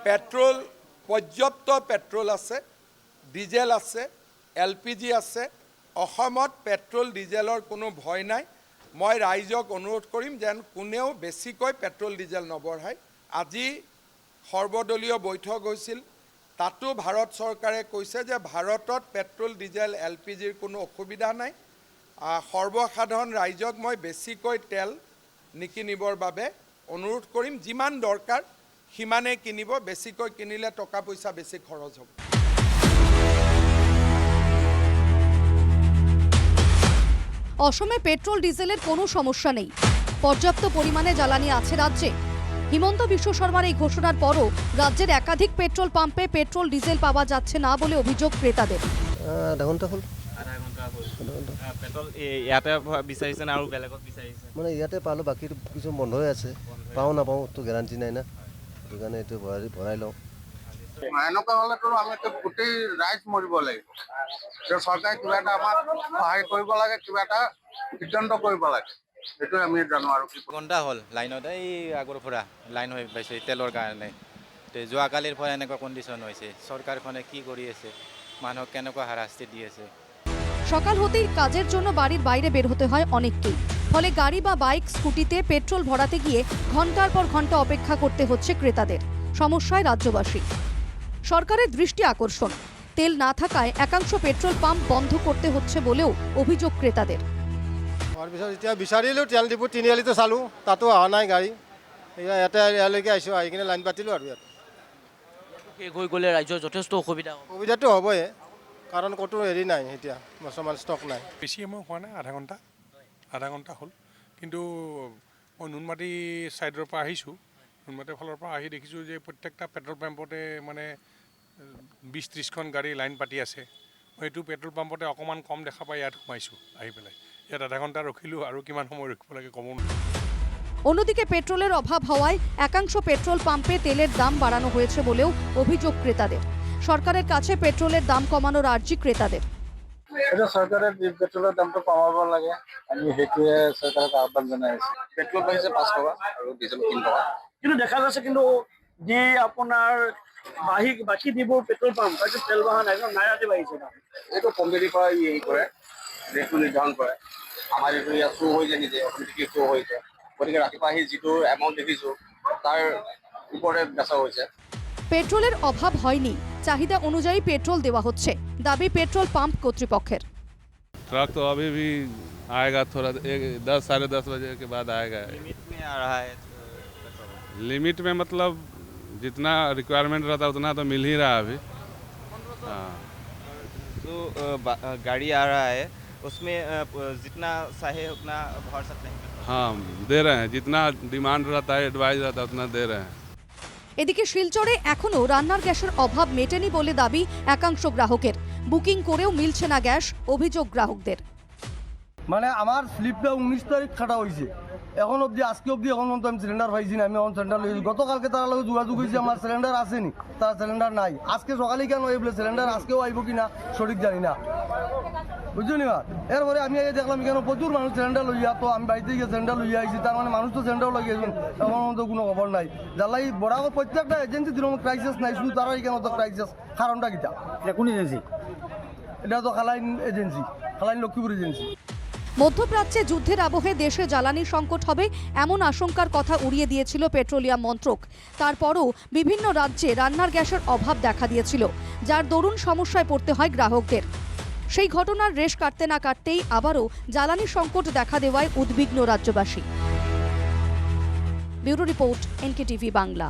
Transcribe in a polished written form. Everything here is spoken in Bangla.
পেট্রোল পর্যাপ্ত পেট্রোল আছে, ডিজেল আছে, LPG আছে। অসমত পেট্রোল ডিজেলৰ কোনো ভয় নাই। মই ৰাইজক অনুৰোধ কৰিম যেন কোনেও বেছিকৈ পেট্রোল ডিজেল নবঢ়ায়। আজি সৰ্বদলীয় বৈঠক হৈছিল, তাতো ভাৰত চৰকাৰে কৈছে যে ভাৰতত পেট্রোল ডিজেল LPGৰ কোনো অসুবিধা নাই। সৰ্বসাধাৰণ ৰাইজক মই বেছিকৈ তেল নিকিনিবৰ বাবে অনুৰোধ কৰিম। যিমান দৰকাৰ সিমানে কিনিব, বেছিকৈ কিনিলে টকা পইচা বেছি খৰচ হ'ব। অসমে পেট্রোল ডিজেলের কোনো সমস্যা নেই, পর্যাপ্ত পরিমাণে জ্বালানি আছে রাজ্যে। হিমন্ত বিশ্ব শর্মার এই ঘোষণার পরও রাজ্যের একাধিক পেট্রোল পাম্পে পেট্রোল ডিজেল পাওয়া যাচ্ছে না বলে অভিযোগ ক্রেতাদের। আধা ঘণ্টা হ'ল পেট্রোল ইয়াতে বিচাৰিছে না আৰু বেলেগত বিচাৰিছে? মানে ইয়াতে পালোঁ, বাকী কিছু বন্ধ হৈ আছে। পাওঁ নাপাওঁ তো গেৰাণ্টি নাই না, সেইটো কাৰণে এইটো ভৰাই লওঁ। এনেকুৱা হ'লেতো আমি গোটেই ৰাইজ মৰিব লাগিব। চৰকাৰে কিবা এটা আমাক সহায় কৰিব লাগে, কিবা এটা সিদ্ধান্ত কৰিব লাগে, সেইটো আমি জানো। আৰু ঘণ্টা হ'ল লাইনত, এই আগৰ পৰা লাইন হৈ পাইছে তেলৰ কাৰণে। যোৱাকালিৰ পৰা এনেকুৱা কণ্ডিশ্যন হৈছে। চৰকাৰখনে কি কৰি আছে, মানুহক কেনেকুৱা হাৰাশাস্তি দি আছে। সকাল হতেই কাজের জন্য বাড়ির বাইরে বের হতে হয় অনেককেই, ফলে গাড়ি বা বাইক স্কুটিতে পেট্রোল ভরাতে গিয়ে ঘন্টার পর ঘন্টা অপেক্ষা করতে হচ্ছে ক্রেতাদের। সমস্যায় রাজ্যবাসী। সরকারের দৃষ্টি আকর্ষণ, তেল না থাকায় একাংশ পেট্রোল পাম্প বন্ধ করতে হচ্ছে বলেও অভিযোগ ক্রেতাদের। এতিয়া বিচাৰিলোঁ তেল ডিপু তিনিআলিতে চালোঁ, তাতো অহা নাই গাড়ী। ইয়ালৈকে আহিছোঁ, আহি কিনে লাইন পাতিলোঁ আৰু ইয়াত শেষ হৈ গ'লে ৰাজ্যৰ যথেষ্ট অসুবিধা হ'ব। সুবিধাটো হ'বই, কাৰণ ক'তো হেৰি নাই, এতিয়া বৰ্তমান ষ্টক নাই। বেছি সময় হোৱা নাই, আধা ঘণ্টা হ'ল। কিন্তু মই নুনমাটি ছাইডৰ পৰা আহিছোঁ, নুনমাটিৰ ফালৰ পৰা আহি দেখিছোঁ যে প্ৰত্যেকটা পেট্ৰল পাম্পতে মানে 20-30খন গাড়ী লাইন পাতি আছে। মই এইটো পেট্ৰল পাম্পতে অকণমান কম দেখা পাই ইয়াত সোমাইছোঁ আহি পেলাই। ইয়াত আধা ঘণ্টা ৰখিলোঁ, আৰু কিমান সময় ৰখিব লাগে ক'ব নোৱাৰোঁ। অন্যদিকে পেট্রোলের অভাব হওয়ায় একাংশ পেট্রোল পাম্পে তেলের দাম বাড়ানো হয়েছে বলেও অভিযোগ ক্রেতাদের। সরকারের কাছে পেট্রোলের দাম কমানোর আর্জি ক্রেতাদের। এটা চৰকাৰে পেট্ৰলৰ দামটো কমাব লাগে, আমি সেইটোৱে চৰকাৰক আহ্বান জনাই আছোঁ। পেট্ৰল বাঢ়িছে 5 টকা আৰু ডিজেল 3 টকা। কিন্তু দেখা যাচ্ছে কিন্তু যে আপোনাৰ বাকী যিবোৰ পেট্ৰল পাম্প তাতে তেল বহা নাই, নাইৰাতে বাঢ়িছে দাম। এইটো কোম্পানীৰ পৰা হেৰি কৰে, ৰেটটো নিৰ্ধাৰণ কৰে। আমাৰ এইটো ইয়াত শ্ব' হৈ যায়, নিজে অট'মেটিকলি শ্ব' হৈ যায়। গতিকে ৰাতিপুৱা আহি যিটো এমাউণ্ট দেখিছোঁ তাৰ ওপৰে বেচা হৈছে। পেট্রোলের অভাব হয়নি, চাহিদা অনুযায়ী পেট্রোল দেওয়া হচ্ছে, দাবি পেট্রোল পাম্প কর্তৃপক্ষের। ट्रक तो अभी भी आएगा, थोड़ा 10 साढ़े 10 बजे के बाद आएगा। लिमिट में आ रहा है लिमिट में मतलब जितना रिक्वायरमेंट रहता है उतना तो मिल ही रहा है अभी। हाँ, तो गाड़ी आ रहा है, उसमें जितना चाहे उतना भर सकते हैं। हाँ दे रहे हैं, जितना डिमांड रहता है, एडवाइस रहता है, उतना दे रहे हैं। এদিকে শিলচরে এখনো রান্নার গ্যাসের অভাব মেটেনি বলে দাবি একাংশ গ্রাহকের। বুকিং করেও মিলছে না গ্যাস, অভিযোগ গ্রাহকদের। মানে আমার স্লিপটা 19 তারিখ কাটা হয়েছে, এখন অবধি আজকে অবধি এখন আমি সিলিন্ডার পাইছি না। আমি এখন সিলিন্ডার লইছি, গতকালকে তার লগে যোগাযোগ হয়েছে, আমার সিলিন্ডার আসেনি, তার সিলিন্ডার নাই। আজকে সকালে কেন বলে সিলিন্ডার আজকেও আইব কিনা সঠিক জানি না, বুঝছো নি? এরপরে আমি দেখলাম কেন প্রচুর মানুষ সিলিন্ডার লইয়া, তো আমি বাড়িতে গিয়ে সিলিন্ডার লইয়া আইছি। তার মানে মানুষ তো সিলিন্ডার লাগিয়েছেন, এখন তো কোনো খবর নাই। জ্বালাই বরাবর প্রত্যেকটা এজেন্সি দিল ক্রাইসিস নাই, শুধু তারাই কেন তো ক্রাইসিস। কারণটা কিটা? এটা কোন এজেন্সি? এটা তো খালাইন এজেন্সি, খালাইন লক্ষ্মীপুর এজেন্সি। মধ্যপ্রাচ্যে যুদ্ধের আবহে দেশে জ্বালানি সংকট হবে এমন আশঙ্কার কথা উড়িয়ে দিয়েছিল পেট্রোলিয়াম মন্ত্রক। তারপরও বিভিন্ন রাজ্যে রান্নার গ্যাসের অভাব দেখা দিয়েছিল, যার দরুন সমস্যায় পড়তে হয় গ্রাহকদের। সেই ঘটনার রেশ কাটতে না কাটতেই আবারও জ্বালানি সংকট দেখা দেওয়ায় উদ্বিগ্ন রাজ্যবাসী। Bureau report, NKTV Bangla.